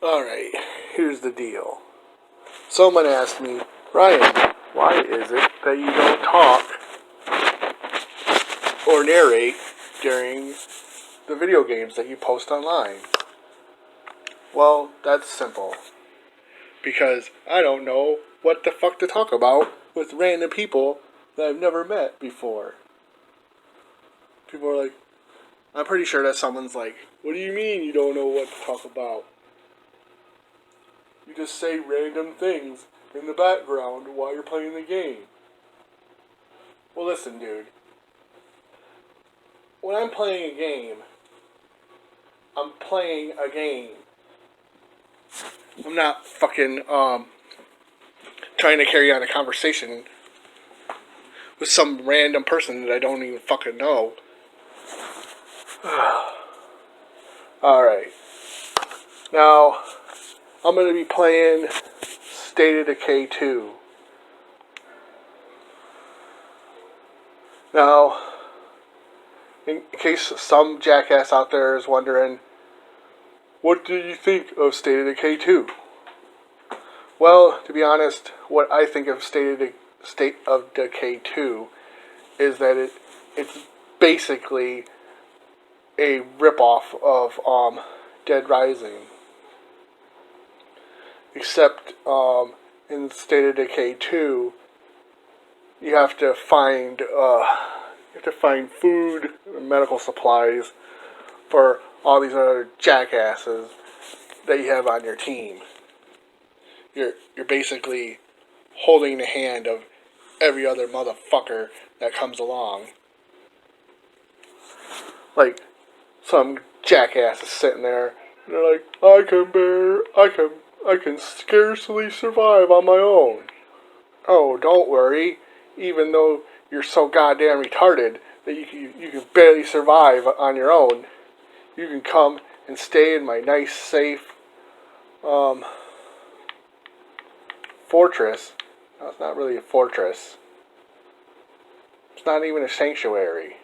Alright, here's the deal. Someone asked me, Ryan, why is it that you don't talk or narrate during the video games that you post online? Well, that's simple. Because I don't know what the fuck to talk about with random people that I've never met before. People are like, I'm pretty sure that someone's like, what do you mean you don't know what to talk about? You just say random things in the background while you're playing the game. Well, listen, dude. When I'm playing a game, I'm playing a game. I'm not fucking, trying to carry on a conversation with some random person that I don't even fucking know. Alright. Now, I'm going to be playing State of Decay 2. Now, in case some jackass out there is wondering, what do you think of State of Decay 2? Well, to be honest, what I think of State of Decay 2 is that it's basically a ripoff of Dead Rising. Except in State of Decay 2, you have to find food and medical supplies for all these other jackasses that you have on your team. You're basically holding the hand of every other motherfucker that comes along. Like, some jackass is sitting there, and they're like, I can scarcely survive on my own. Oh, don't worry. Even though you're so goddamn retarded that you can barely survive on your own, you can come and stay in my nice, safe, fortress. No, it's not really a fortress. It's not even a sanctuary.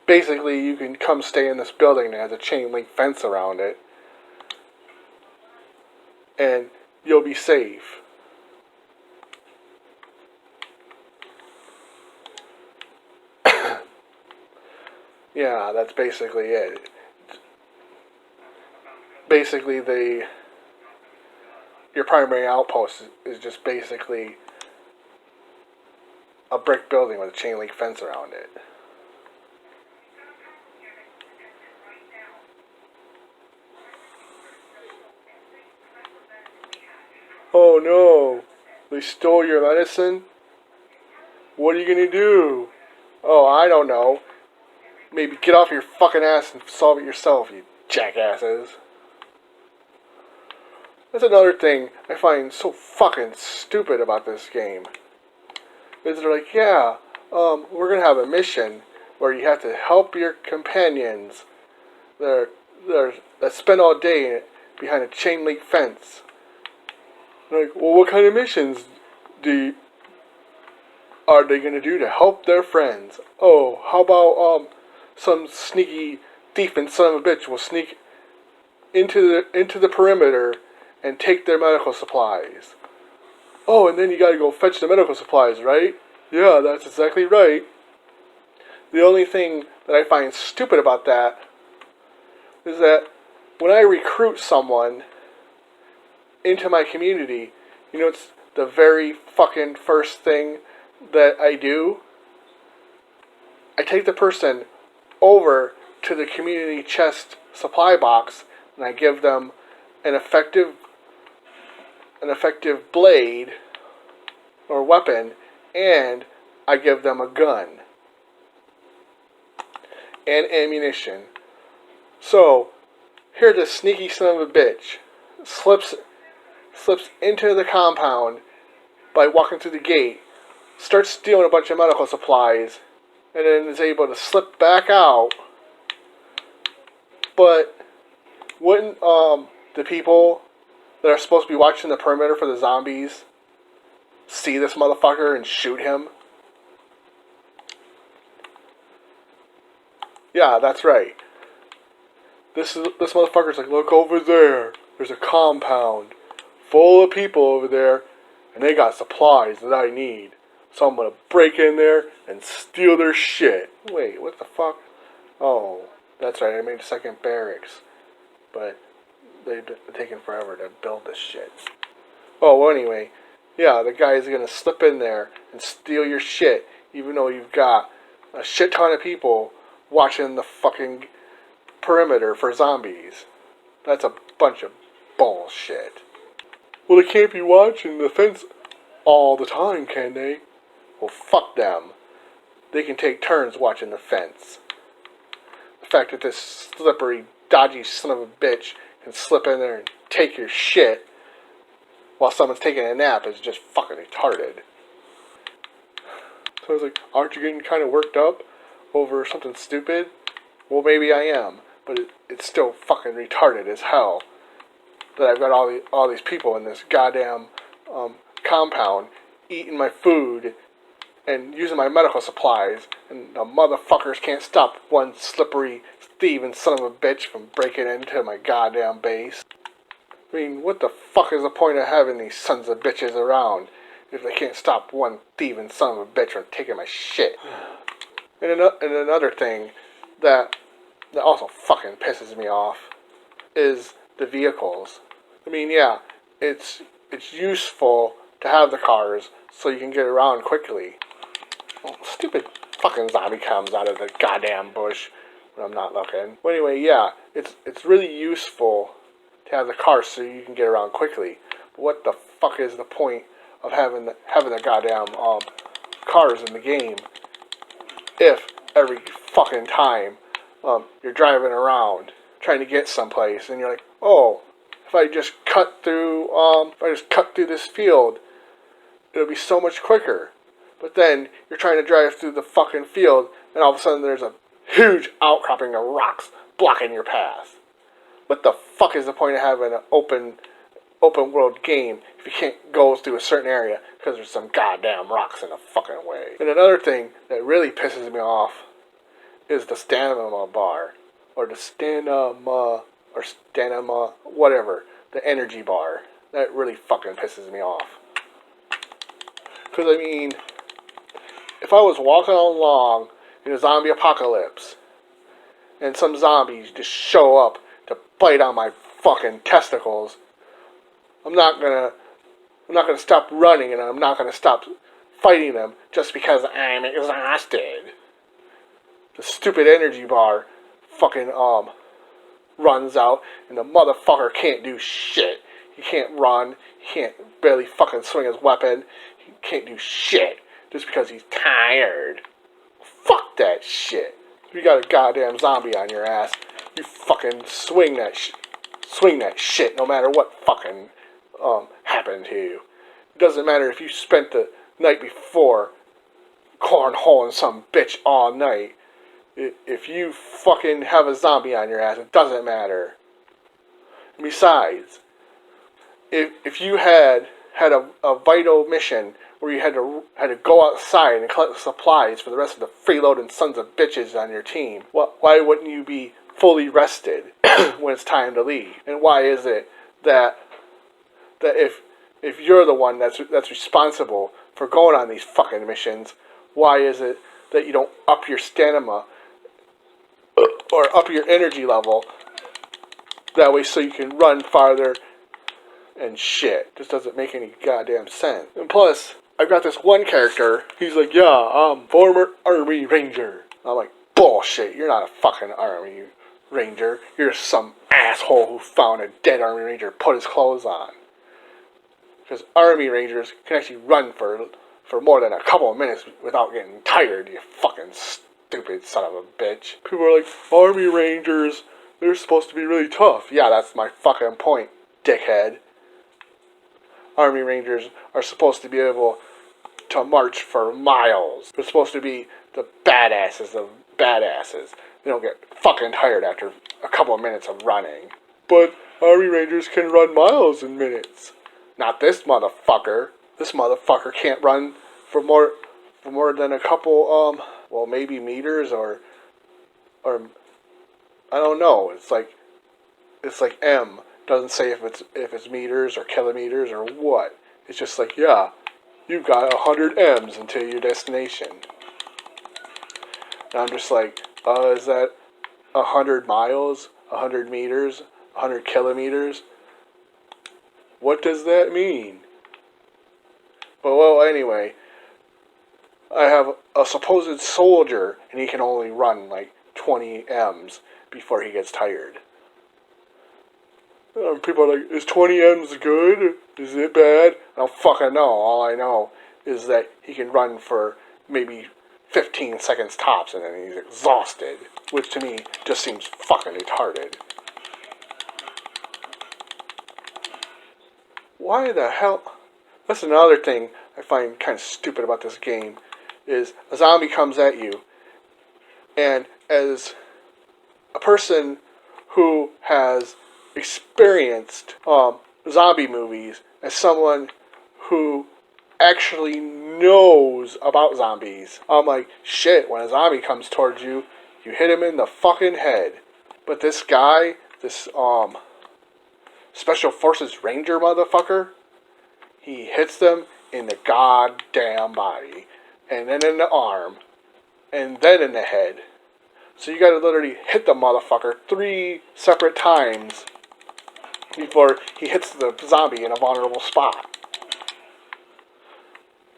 Basically, you can come stay in this building that has a chain link fence around it, and you'll be safe. Yeah, that's basically it. Basically, your primary outpost is just basically a brick building with a chain link fence around it. Oh no, they stole your medicine? What are you gonna do? Oh, I don't know. Maybe get off your fucking ass and solve it yourself, you jackasses. That's another thing I find so fucking stupid about this game. Is they're like, yeah, we're gonna have a mission where you have to help your companions that spend all day behind a chain link fence. They're like, well, what kind of missions are they gonna do to help their friends? Oh, how about some sneaky thief and son of a bitch will sneak into the perimeter and take their medical supplies. Oh, and then you gotta go fetch the medical supplies, right? Yeah, that's exactly right. The only thing that I find stupid about that is that when I recruit someone into my community, you know, it's the very fucking first thing that I do. I take the person over to the community chest supply box and I give them an effective blade or weapon, and I give them a gun and ammunition. So here the sneaky son of a bitch slips into the compound by walking through the gate, starts stealing a bunch of medical supplies, and then is able to slip back out. But wouldn't the people that are supposed to be watching the perimeter for the zombies see this motherfucker and shoot him? Yeah, that's right. this motherfucker's like, look over there. There's a compound full of people over there, and they got supplies that I need. So I'm gonna break in there and steal their shit. Wait, what the fuck? Oh, that's right, I made a second barracks. But they've been taking forever to build this shit. Oh, well, anyway, yeah, the guy's gonna slip in there and steal your shit, even though you've got a shit ton of people watching the fucking perimeter for zombies. That's a bunch of bullshit. Well, they can't be watching the fence all the time, can they? Well, fuck them. They can take turns watching the fence. The fact that this slippery, dodgy son of a bitch can slip in there and take your shit while someone's taking a nap is just fucking retarded. So I was like, aren't you getting kind of worked up over something stupid? Well, maybe I am, but it's still fucking retarded as hell that I've got all these people in this goddamn compound eating my food and using my medical supplies, and the motherfuckers can't stop one slippery thieving son of a bitch from breaking into my goddamn base. I mean, what the fuck is the point of having these sons of bitches around if they can't stop one thieving son of a bitch from taking my shit? And another thing that also fucking pisses me off is the vehicles. I mean, yeah, it's useful to have the cars so you can get around quickly. Well, stupid fucking zombie comes out of the goddamn bush when I'm not looking. Well, anyway, yeah, it's really useful to have the cars so you can get around quickly. But what the fuck is the point of having the goddamn cars in the game if every fucking time you're driving around trying to get someplace and you're like, oh, if I just cut through this field, it'll be so much quicker. But then you're trying to drive through the fucking field, and all of a sudden there's a huge outcropping of rocks blocking your path. What the fuck is the point of having an open world game if you can't go through a certain area because there's some goddamn rocks in the fucking way? And another thing that really pisses me off is the stamina bar, or the stamina, whatever, the energy bar. That really fucking pisses me off. Because, I mean, if I was walking along in a zombie apocalypse and some zombies just show up to bite on my fucking testicles, I'm not gonna stop running, and I'm not gonna stop fighting them just because I'm exhausted. The stupid energy bar fucking runs out, and the motherfucker can't do shit. He can't run. He can't barely fucking swing his weapon. He can't do shit just because he's tired. Fuck that shit. If you got a goddamn zombie on your ass, you fucking swing that shit no matter what fucking happened to you. It doesn't matter if you spent the night before cornholing some bitch all night. If you fucking have a zombie on your ass, it doesn't matter. And besides, if you had a vital mission where you had to go outside and collect supplies for the rest of the freeloading sons of bitches on your team, why wouldn't you be fully rested when it's time to leave? And why is it that if you're the one that's responsible for going on these fucking missions, why is it that you don't up your stamina or up your energy level that way so you can run farther and shit? Just doesn't make any goddamn sense. And plus, I've got this one character, he's like, yeah, I'm former Army Ranger. I'm like, bullshit, you're not a fucking Army Ranger. You're some asshole who found a dead Army Ranger, put his clothes on. Because Army Rangers can actually run for more than a couple of minutes without getting tired, you fucking stupid son of a bitch. People are like, Army Rangers, they're supposed to be really tough. Yeah, that's my fucking point, dickhead. Army Rangers are supposed to be able to march for miles. They're supposed to be the badasses of badasses. They don't get fucking tired after a couple of minutes of running. But Army Rangers can run miles in minutes. Not this motherfucker. This motherfucker can't run for more than a couple, maybe meters or I don't know. It's like it's like M. Doesn't say if it's meters or kilometers or what. It's just like, yeah, you've got 100 M's until your destination. And I'm just like, is that 100 miles, 100 meters, 100 kilometers? What does that mean? But well, anyway, I have a supposed soldier, and he can only run like 20 M's before he gets tired. People are like, is 20 M's good? Is it bad? I don't fucking know. All I know is that he can run for maybe 15 seconds tops and then he's exhausted. Which to me just seems fucking retarded. Why the hell? That's another thing I find kind of stupid about this game. Is a zombie comes at you. And as a person who has experienced zombie movies, as someone who actually knows about zombies, I'm like, shit, when a zombie comes towards you, you hit him in the fucking head. But this guy, this Special Forces Ranger motherfucker, he hits them in the goddamn body, and then in the arm, and then in the head. So you gotta literally hit the motherfucker 3 separate times before he hits the zombie in a vulnerable spot.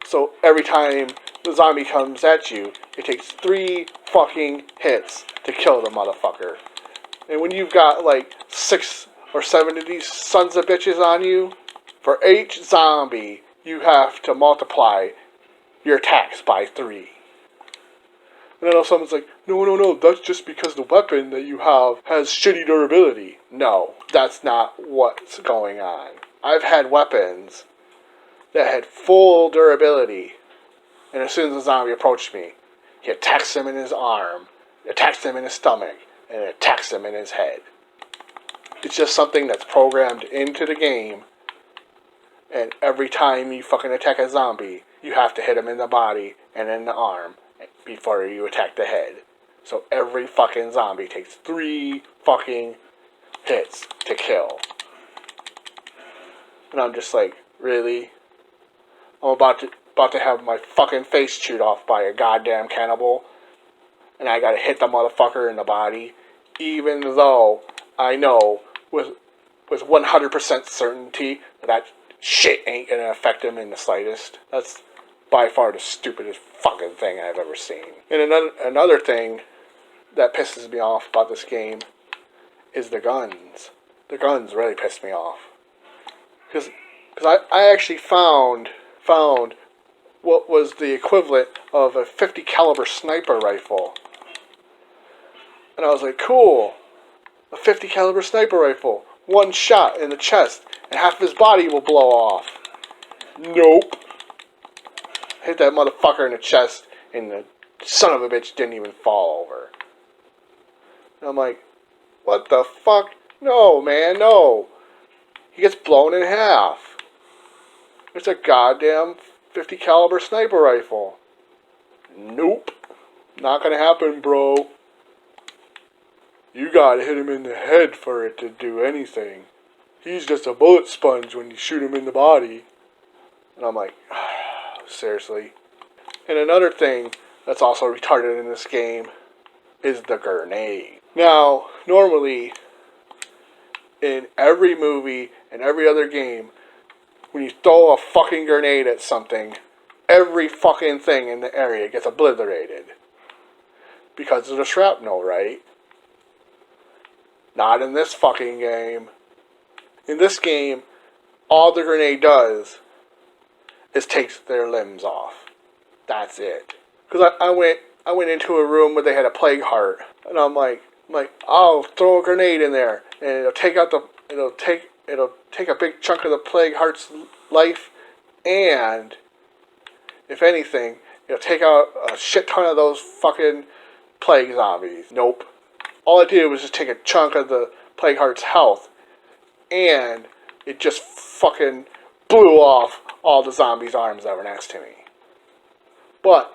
So every time the zombie comes at you, it takes 3 fucking hits to kill the motherfucker. And when you've got like 6 or 7 of these sons of bitches on you, for each zombie, you have to multiply your attacks by 3. And then someone's like, no, that's just because the weapon that you have has shitty durability. No, that's not what's going on. I've had weapons that had full durability, and as soon as the zombie approached me, he attacks him in his arm, attacks him in his stomach, and attacks him in his head. It's just something that's programmed into the game, and every time you fucking attack a zombie, you have to hit him in the body and in the arm before you attack the head. So every fucking zombie takes 3 fucking hits to kill. And I'm just like, really? I'm about to have my fucking face chewed off by a goddamn cannibal, and I gotta hit the motherfucker in the body, even though I know with 100% certainty that shit ain't gonna affect him in the slightest. That's by far the stupidest fucking thing I've ever seen. And another thing that pisses me off about this game is the guns. The guns really piss me off. Because I actually found what was the equivalent of a 50 caliber sniper rifle. And I was like, cool. A 50 caliber sniper rifle. 1 shot in the chest and half his body will blow off. Nope. Hit that motherfucker in the chest and the son of a bitch didn't even fall over. And I'm like, what the fuck? No, man, no. He gets blown in half. It's a goddamn 50 caliber sniper rifle. Nope. Not gonna happen, bro. You gotta hit him in the head for it to do anything. He's just a bullet sponge when you shoot him in the body. And I'm like, seriously. And another thing that's also retarded in this game is the grenade. Now, normally, in every movie and every other game, when you throw a fucking grenade at something, every fucking thing in the area gets obliterated. Because of the shrapnel, right? Not in this fucking game. In this game, all the grenade does is takes their limbs off. That's it. Because I went into a room where they had a plague heart, and I'm like, I'll throw a grenade in there, and it'll take a big chunk of the plague heart's life, and if anything, it'll take out a shit ton of those fucking plague zombies. Nope. All I did was just take a chunk of the plague heart's health, and it just fucking blew off all the zombies' arms that were next to me. But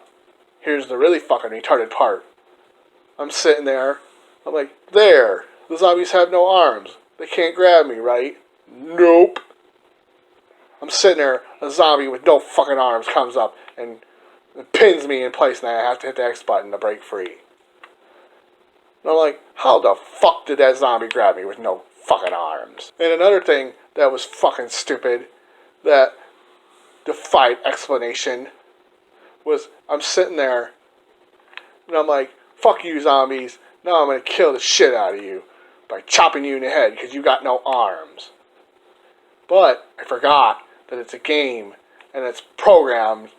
here's the really fucking retarded part. I'm sitting there. I'm like, there. The zombies have no arms. They can't grab me, right? Nope. I'm sitting there, a zombie with no fucking arms comes up and pins me in place, and I have to hit the X button to break free. And I'm like, how the fuck did that zombie grab me with no fucking arms? And another thing that was fucking stupid, that defied explanation, was I'm sitting there, and I'm like, fuck you zombies, now I'm gonna kill the shit out of you by chopping you in the head because you got no arms. But I forgot that it's a game, and it's programmed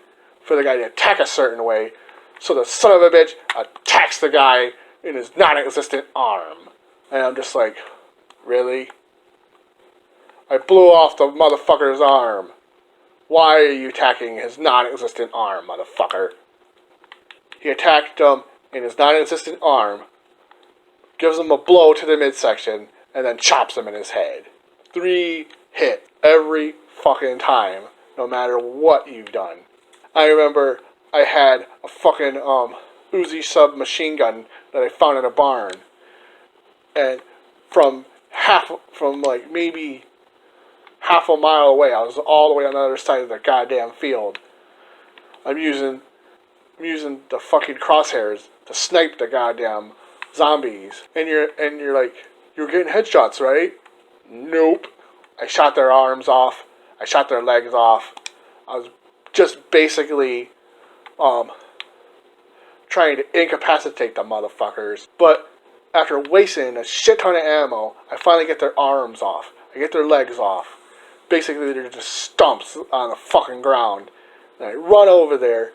for the guy to attack a certain way, so the son of a bitch attacks the guy in his non-existent arm. And I'm just like, really? I blew off the motherfucker's arm. Why are you attacking his non-existent arm, motherfucker? He attacked him in his non-existent arm, gives him a blow to the midsection, and then chops him in his head. 3 hit every fucking time, no matter what you've done. I remember I had a fucking Uzi submachine gun that I found in a barn, and from like maybe half a mile away, I was all the way on the other side of the goddamn field. I'm using the fucking crosshairs to snipe the goddamn zombies, and you're like, you're getting headshots, right? Nope. I shot their arms off. I shot their legs off. I was just basically trying to incapacitate the motherfuckers. But after wasting a shit ton of ammo, I finally get their arms off. I get their legs off. Basically, they're just stumps on the fucking ground. And I run over there,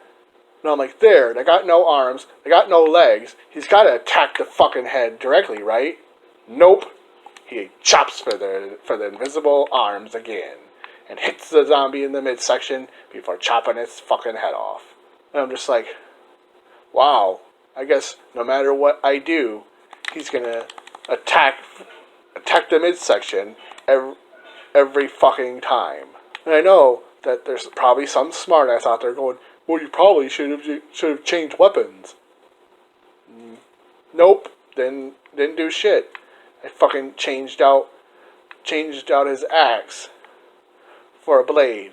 and I'm like, there, they got no arms, they got no legs. He's got to attack the fucking head directly, right? Nope. He chops for the invisible arms again, and hits the zombie in the midsection before chopping its fucking head off. And I'm just like, wow, I guess no matter what I do, he's gonna attack the midsection every fucking time. And I know that there's probably some smartass out there going, well, you probably should have changed weapons. Nope, didn't do shit. I fucking changed out his axe for a blade.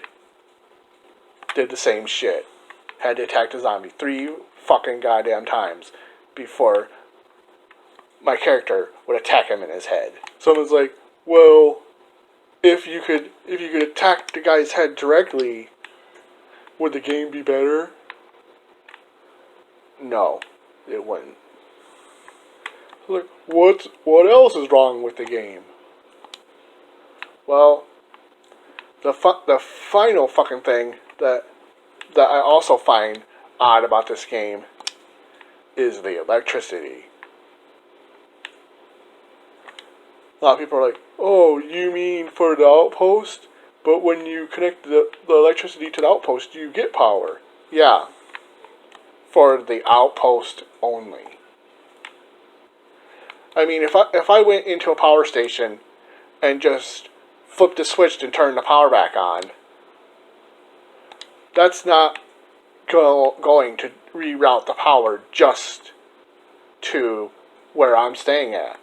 Did the same shit. Had to attack the zombie 3 fucking goddamn times before my character would attack him in his head. Someone's like, well, if you could attack the guy's head directly, would the game be better? No, it wouldn't. Like, what else is wrong with the game? Well, the final fucking thing that I also find odd about this game is the electricity. A lot of people are like, oh, you mean for the outpost? But when you connect the electricity to the outpost, you get power. Yeah, for the outpost only. I mean, if I went into a power station and just flipped the switch and turned the power back on, that's not going to reroute the power just to where I'm staying at.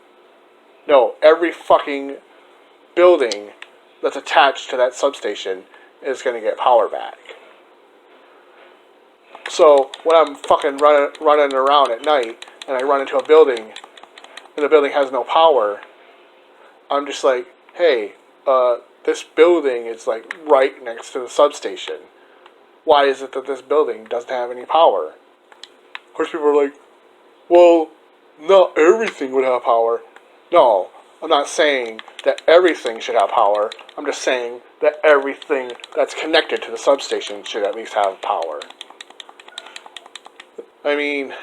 No, every fucking building that's attached to that substation is going to get power back. So when I'm fucking running around at night and I run into a building and the building has no power, I'm just like, hey, this building is like right next to the substation. Why is it that this building doesn't have any power? Of course, people are like, well, not everything would have power. No, I'm not saying that everything should have power. I'm just saying that everything that's connected to the substation should at least have power. I mean,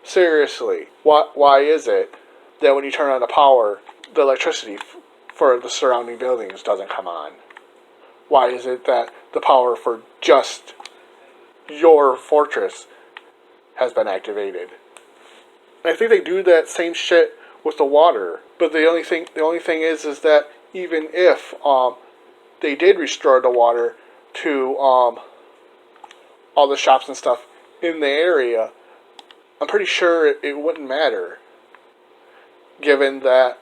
seriously, why is it that when you turn on the power, the electricity for the surrounding buildings doesn't come on? Why is it that the power for just your fortress has been activated? I think they do that same shit with the water, but the only thing is that even if they did restore the water to all the shops and stuff in the area, I'm pretty sure it wouldn't matter, given that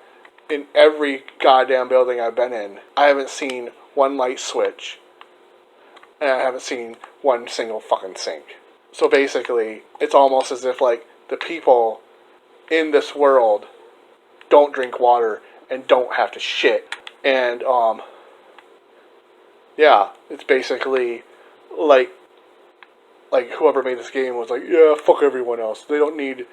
in every goddamn building I've been in, I haven't seen one light switch. And I haven't seen one single fucking sink. So basically, it's almost as if, like, the people in this world don't drink water and don't have to shit. And, yeah, it's basically like whoever made this game was like, yeah, fuck everyone else. They don't need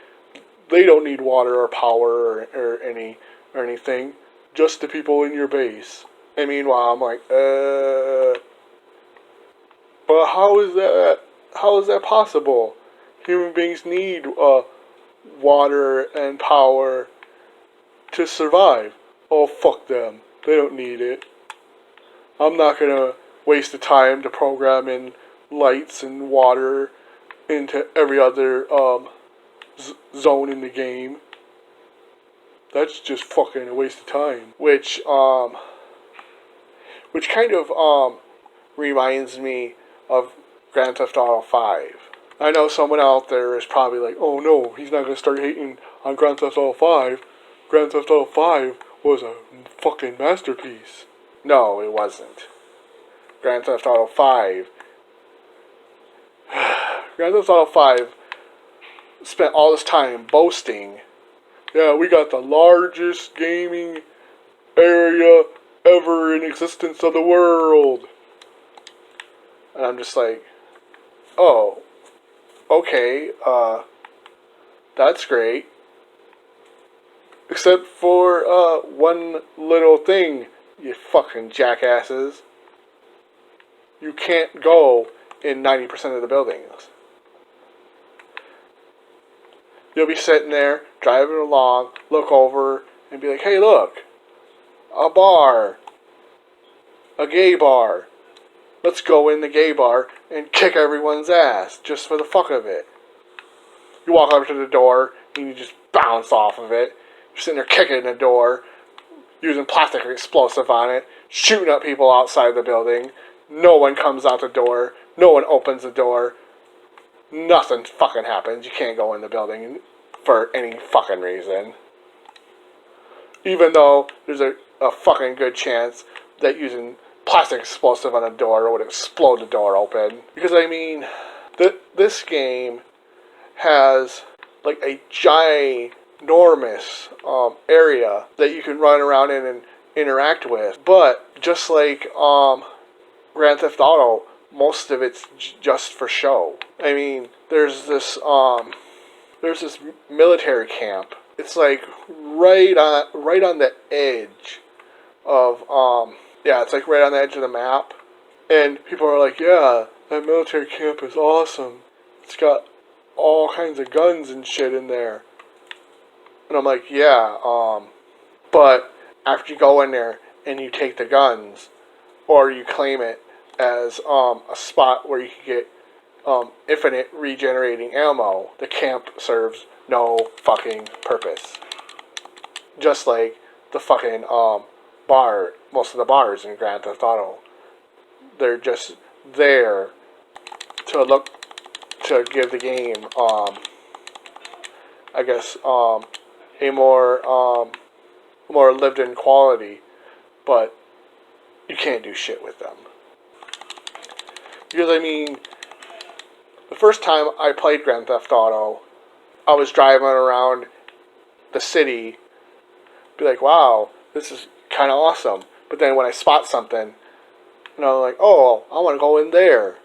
water or power or anything. Just the people in your base. And meanwhile, I'm like, but how is that possible? Human beings need water and power to survive. Oh, fuck them. They don't need it. I'm not gonna waste the time to program in lights and water into every other zone in the game. That's just fucking a waste of time. Which kind of reminds me of Grand Theft Auto 5. I know someone out there is probably like, oh no, he's not gonna start hating on Grand Theft Auto 5. Grand Theft Auto 5 was a fucking masterpiece. No, it wasn't. Grand Theft Auto 5. Grand Theft Auto 5 spent all this time boasting, yeah, we got the largest gaming area ever in existence of the world. And I'm just like, oh, okay, that's great. Except for one little thing, you fucking jackasses. You can't go in 90% of the buildings. You'll be sitting there, driving along, look over, and be like, hey, look, a bar, a gay bar. Let's go in the gay bar and kick everyone's ass, just for the fuck of it. You walk up to the door, and you just bounce off of it. You're sitting there kicking the door, using plastic explosive on it, shooting at people outside the building. No one comes out the door. No one opens the door. Nothing fucking happens. You can't go in the building for any fucking reason. Even though there's a fucking good chance that using plastic explosive on a door would explode the door open. Because, I mean, this game has, like, a ginormous area that you can run around in and interact with. But, just like Grand Theft Auto, most of it's just for show. I mean, there's this military camp. It's like right on the edge of it's like right on the edge of the map. And people are like, yeah, that military camp is awesome. It's got all kinds of guns and shit in there. And I'm like, yeah, but after you go in there and you take the guns, or you claim it as a spot where you can get infinite regenerating ammo, the camp serves no fucking purpose. Just like the fucking bar, most of the bars in Grand Theft Auto. They're just there to give the game, I guess, a more lived-in quality, but you can't do shit with them. Because, I mean, the first time I played Grand Theft Auto, I was driving around the city, be like, wow, this is kind of awesome. But then when I spot something, and I'm like, oh, I want to go in there.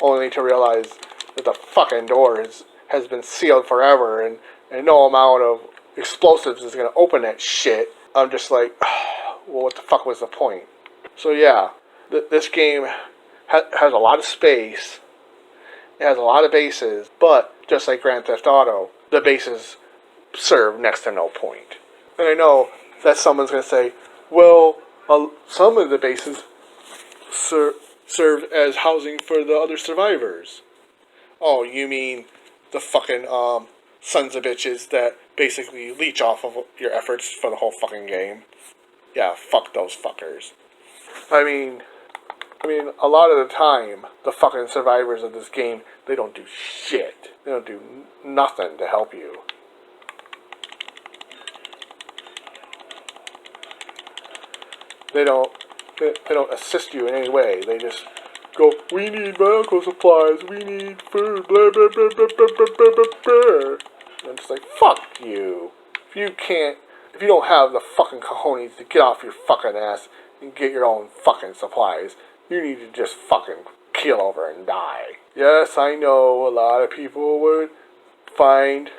Only to realize that the fucking door has been sealed forever, and no amount of explosives is going to open that shit. I'm just like, well, what the fuck was the point? So yeah, this game has a lot of space. It has a lot of bases, but just like Grand Theft Auto, the bases serve next to no point. And I know that someone's going to say, well, some of the bases served as housing for the other survivors. Oh, you mean the fucking sons of bitches that basically leech off of your efforts for the whole fucking game? Yeah, fuck those fuckers. I mean, a lot of the time, the fucking survivors of this game, they don't do shit. They don't do nothing to help you. They don't assist you in any way. They just go, we need medical supplies, we need food, blah, blah, blah, blah, blah, blah, blah, blah, blah. And I'm just like, fuck you. If you don't have the fucking cojones to get off your fucking ass and get your own fucking supplies, you need to just fucking keel over and die. Yes, I know a lot of people would find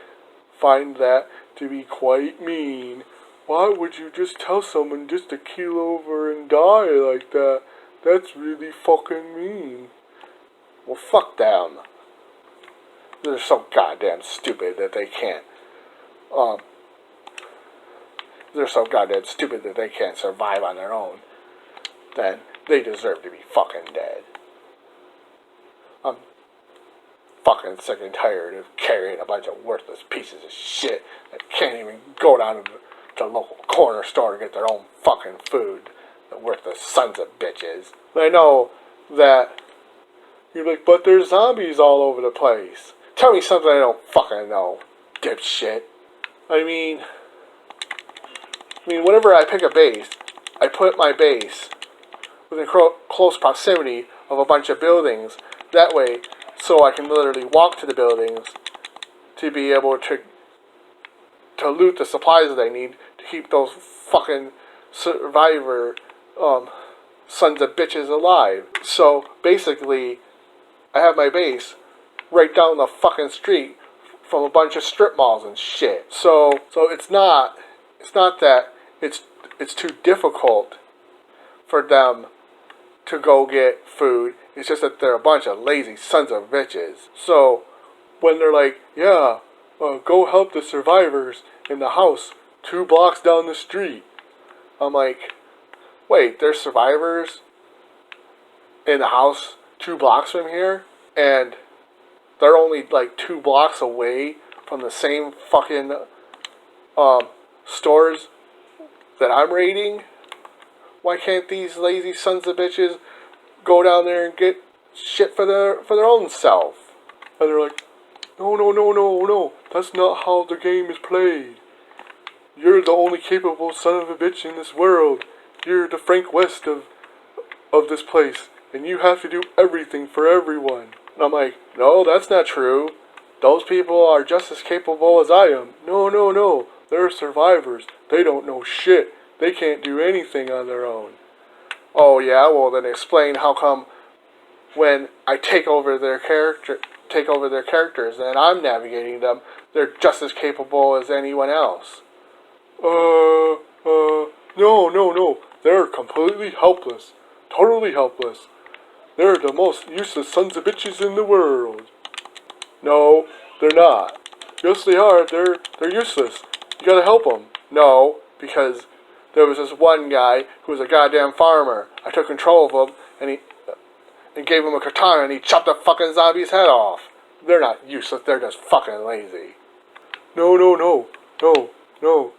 that to be quite mean. Why would you just tell someone just to keel over and die like that? That's really fucking mean. Well, fuck them. They're so goddamn stupid that they can't. They're so goddamn stupid that they can't survive on their own. Then they deserve to be fucking dead. I'm fucking sick and tired of carrying a bunch of worthless pieces of shit that can't even go down to the local corner store to get their own fucking food. The worthless sons of bitches. I know that you're like, but there's zombies all over the place. Tell me something I don't fucking know, dipshit. I mean, whenever I pick a base, I put my base within close proximity of a bunch of buildings. That way, so I can literally walk to the buildings to be able to loot the supplies that I need to keep those fucking survivor sons of bitches alive. So basically, I have my base right down the fucking street from a bunch of strip malls and shit. So it's not that it's too difficult for them to go get food. It's just that they're a bunch of lazy sons of bitches. So when they're like, yeah, go help the survivors in the house 2 blocks down the street, I'm like, wait, there's survivors in the house 2 blocks from here, and they're only like 2 blocks away from the same fucking stores that I'm raiding? Why can't these lazy sons of bitches go down there and get shit for their own self? And they're like, no, that's not how the game is played. You're the only capable son of a bitch in this world. You're the Frank West of this place, and you have to do everything for everyone. And I'm like, no, that's not true. Those people are just as capable as I am. No, they're survivors. They don't know shit. They can't do anything on their own. Oh yeah, well then explain how come when I take over their characters and I'm navigating them, they're just as capable as anyone else. No. They're completely helpless. Totally helpless. They're the most useless sons of bitches in the world. No, they're not. Yes, they are. They're useless. You gotta help them. No, because there was this one guy who was a goddamn farmer. I took control of him and gave him a katana and he chopped the fucking zombie's head off. They're not useless. They're just fucking lazy. No.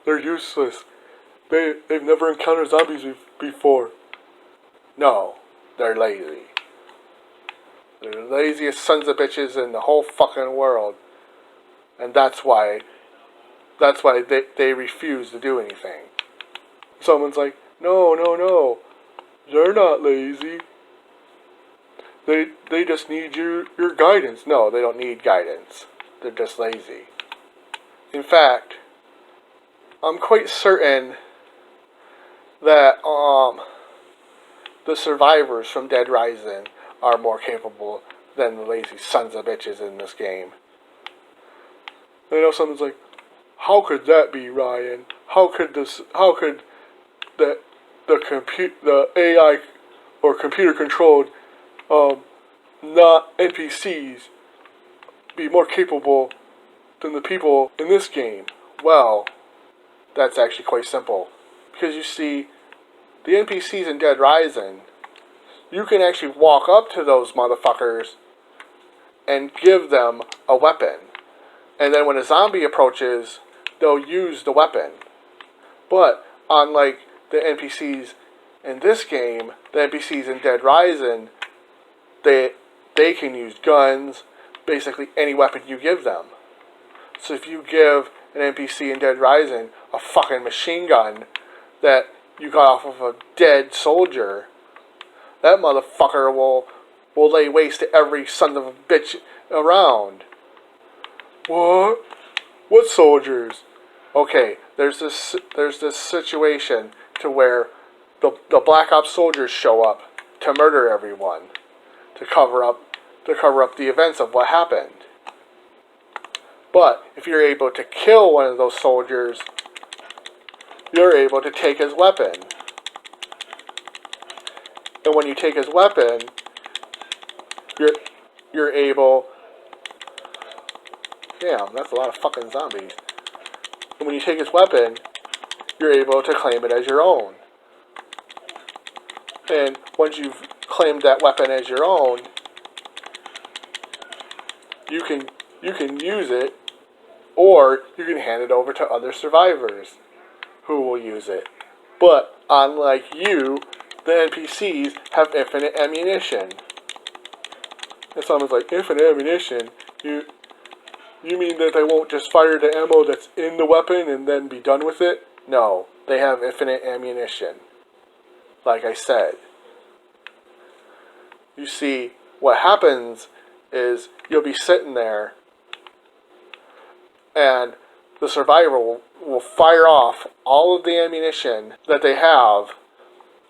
They're useless. They've never encountered zombies before. No, they're lazy. They're the laziest sons of bitches in the whole fucking world. And that's why they refuse to do anything. Someone's like, no. They're not lazy. They just need your guidance. No, they don't need guidance. They're just lazy. In fact, I'm quite certain that the survivors from Dead Rising are more capable than the lazy sons of bitches in this game. I know someone's like, how could that be, Ryan? How could the AI or computer controlled not NPCs be more capable than the people in this game? Well, that's actually quite simple. Because you see, the NPCs in Dead Rising, you can actually walk up to those motherfuckers and give them a weapon. And then when a zombie approaches, they'll use the weapon. But unlike the NPCs in this game, the NPCs in Dead Rising, they can use guns, basically any weapon you give them. So if you give an NPC in Dead Rising a fucking machine gun that you got off of a dead soldier, that motherfucker will lay waste to every son of a bitch around. What? What soldiers? Okay, there's this situation to where the Black Ops soldiers show up to murder everyone, to cover up the events of what happened. But if you're able to kill one of those soldiers, you're able to take his weapon. And when you take his weapon, you're able. Damn, that's a lot of fucking zombies. And when you take his weapon, you're able to claim it as your own. And once you've claimed that weapon as your own, you can use it, or you can hand it over to other survivors who will use it. But unlike you, the NPCs have infinite ammunition. And someone's like, infinite ammunition? You mean that they won't just fire the ammo that's in the weapon and then be done with it? No, they have infinite ammunition. Like I said. You see, what happens is you'll be sitting there and the survivor will fire off all of the ammunition that they have,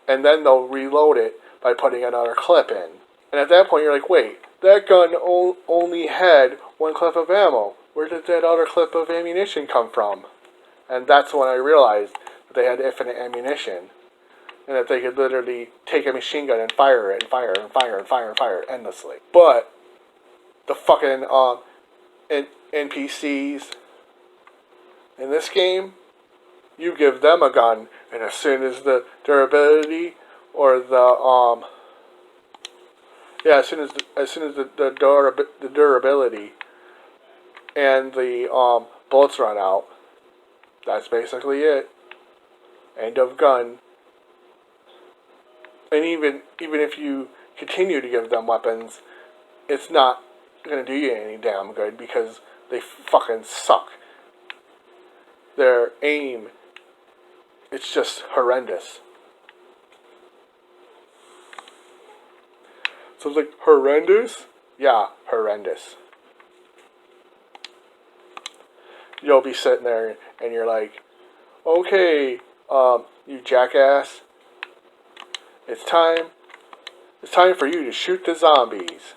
and then they'll reload it by putting another clip in. And at that point you're like, wait, that gun only had one clip of ammo. Where did that other clip of ammunition come from? And that's when I realized that they had infinite ammunition. And that they could literally take a machine gun and fire it, and fire it, and fire it, and fire it, and fire it endlessly. But the fucking NPCs in this game, you give them a gun, and as soon as the durability or as soon as the durability and the bullets run out, that's basically it. End of gun. And even if you continue to give them weapons, it's not going to do you any damn good because they fucking suck. Their aim, it's just horrendous. So it's like, horrendous? Yeah, horrendous. You'll be sitting there and you're like, okay, you jackass, it's time for you to shoot the zombies.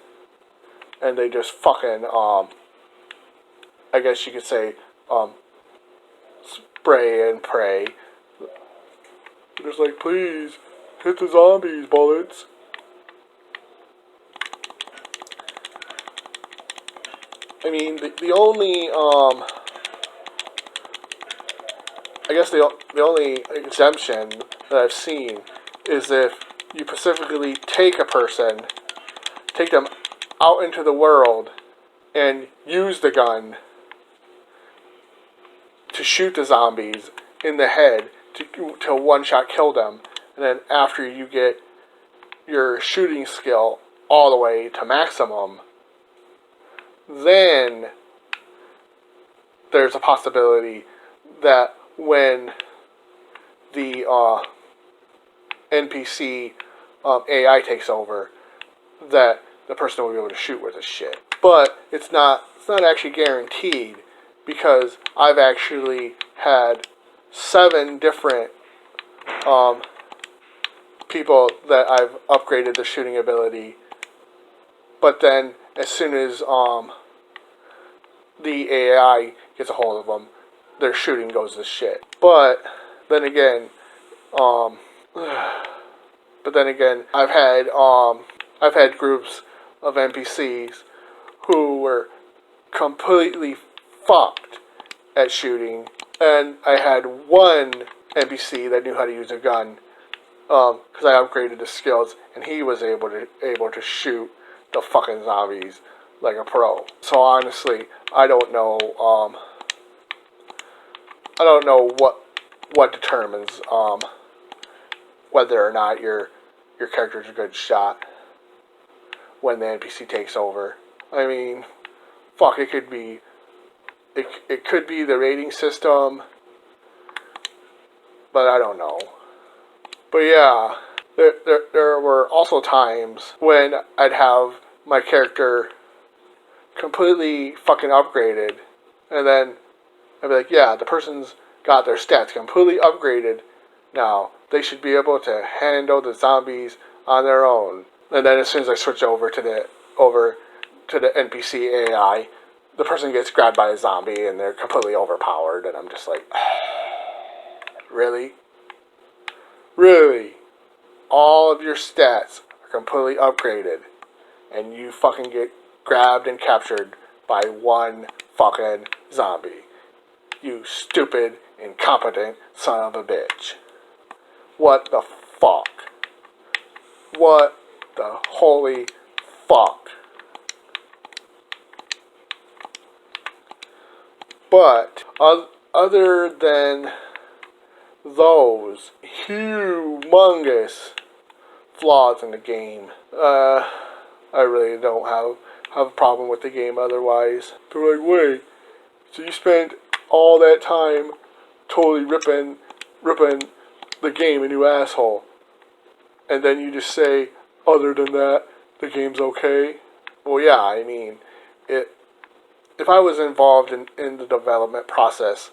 And they just fucking, I guess you could say, spray and pray. They're just like, please, hit the zombies, bullets. I mean, the only, I guess the only exemption that I've seen is if you specifically take a person, take them out into the world, and use the gun to shoot the zombies in the head to one-shot kill them, and then after you get your shooting skill all the way to maximum, then there's a possibility that when the NPC AI takes over, that the person will be able to shoot with this shit. But it's not actually guaranteed, because I've actually had 7 different people that I've upgraded the shooting ability, but then as soon as the AI gets a hold of them, their shooting goes to shit. But then again, I've had groups of NPCs who were completely fucked at shooting, and I had one NPC that knew how to use a gun, because I upgraded his skills, and he was able to shoot the fucking zombies like a pro. So honestly, I don't know what determines whether or not your character's a good shot when the NPC takes over. I mean, fuck, it could be the rating system, but I don't know. But yeah, there were also times when I'd have my character completely fucking upgraded, and then I'd be like, yeah, the person's got their stats completely upgraded. Now, they should be able to handle the zombies on their own. And then as soon as I switch over to the NPC AI, the person gets grabbed by a zombie and they're completely overpowered, and I'm just like, really? Really? All of your stats are completely upgraded, and you fucking get grabbed and captured by one fucking zombie. You stupid, incompetent son of a bitch. What the fuck? What the holy fuck? But other than those humongous flaws in the game, I really don't have a problem with the game otherwise. They're like, wait, so you spent all that time totally ripping the game a new asshole, and then you just say, other than that, the game's okay? Well, yeah, I mean, if I was involved in the development process,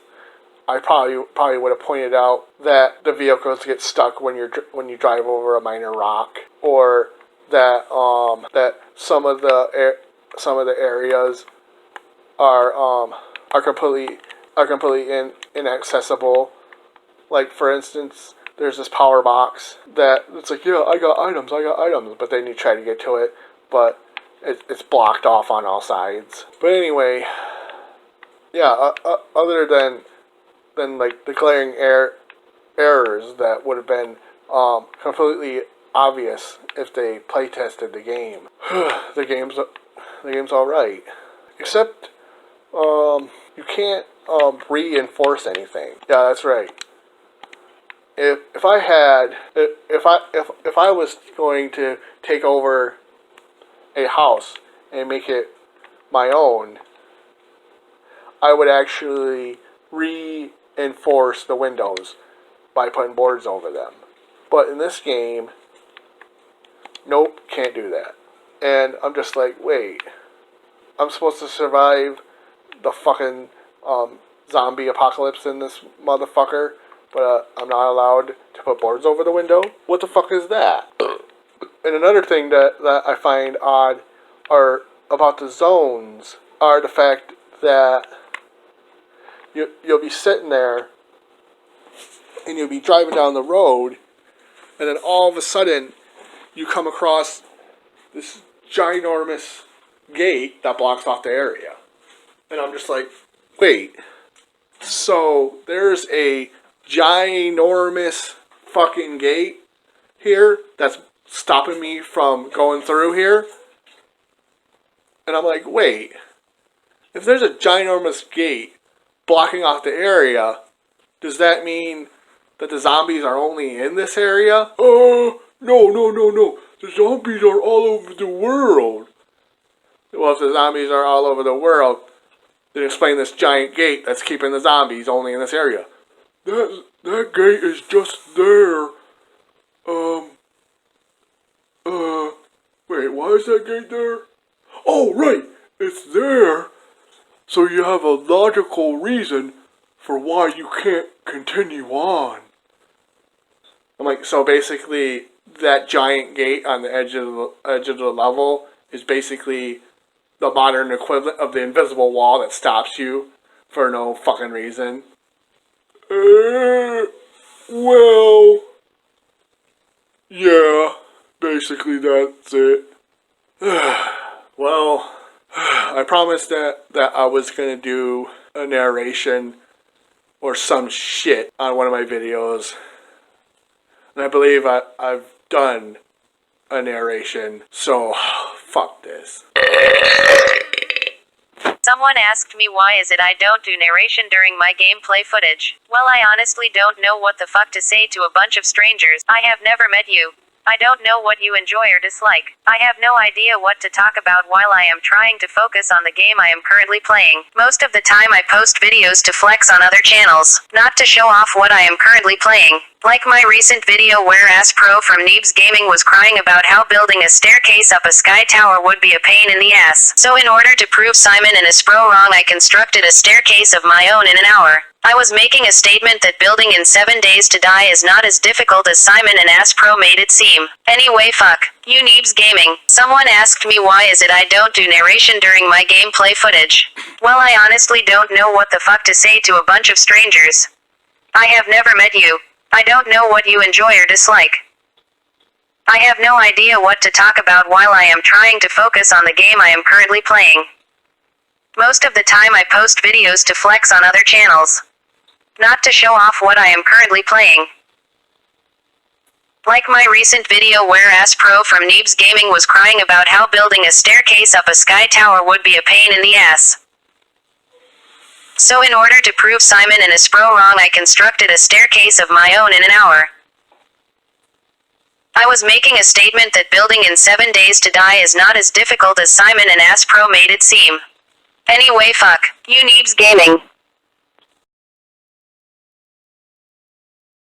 I probably would have pointed out that the vehicles get stuck when you drive over a minor rock, or that some of the areas are completely inaccessible. Like, for instance, there's this power box that it's like, yeah, I got items, but then you try to get to it, but it's blocked off on all sides. But anyway, yeah, other than like the glaring errors that would have been completely obvious if they play tested the game, the game's all right, except you can't reinforce anything. Yeah, that's right. If I was going to take over a house and make it my own, I would actually reinforce the windows by putting boards over them. But in this game, nope, can't do that. And I'm just like, wait, I'm supposed to survive the fucking zombie apocalypse in this motherfucker, but I'm not allowed to put boards over the window? What the fuck is that? And another thing that I find odd about the zones are the fact that you'll be sitting there and you'll be driving down the road, and then all of a sudden you come across this ginormous gate that blocks off the area. And I'm just like, wait, so there's a ginormous fucking gate here that's stopping me from going through here? And I'm like, wait, if there's a ginormous gate blocking off the area, does that mean that the zombies are only in this area? No. The zombies are all over the world. Well, if the zombies are all over the world, then explain this giant gate that's keeping the zombies only in this area. That gate is just there. Wait, why is that gate there? Oh, right, it's there, so you have a logical reason for why you can't continue on. I'm like, so basically, that giant gate on the edge of the level is basically the modern equivalent of the invisible wall that stops you for no fucking reason. Well, yeah, basically that's it. Well, I promised that I was going to do a narration or some shit on one of my videos. And I believe I've done a narration, so fuck this. Someone asked me why is it I don't do narration during my gameplay footage. Well, I honestly don't know what the fuck to say to a bunch of strangers. I have never met you. I don't know what you enjoy or dislike. I have no idea what to talk about while I am trying to focus on the game I am currently playing. Most of the time I post videos to flex on other channels, not to show off what I am currently playing. Like my recent video where Astro from NEEBS Gaming was crying about how building a staircase up a sky tower would be a pain in the ass. So in order to prove Simon and Astro wrong, I constructed a staircase of my own in an hour. I was making a statement that building in 7 days to die is not as difficult as Simon and Astro made it seem. Anyway, fuck you, NEEBS Gaming. Someone asked me why is it I don't do narration during my gameplay footage. Well, I honestly don't know what the fuck to say to a bunch of strangers. I have never met you. I don't know what you enjoy or dislike. I have no idea what to talk about while I am trying to focus on the game I am currently playing. Most of the time I post videos to flex on other channels, not to show off what I am currently playing. Like my recent video where Astro from NEEBS Gaming was crying about how building a staircase up a sky tower would be a pain in the ass. So in order to prove Simon and Astro wrong, I constructed a staircase of my own in an hour. I was making a statement that building in 7 days to die is not as difficult as Simon and Astro made it seem. Anyway, fuck you, NEEBS Gaming.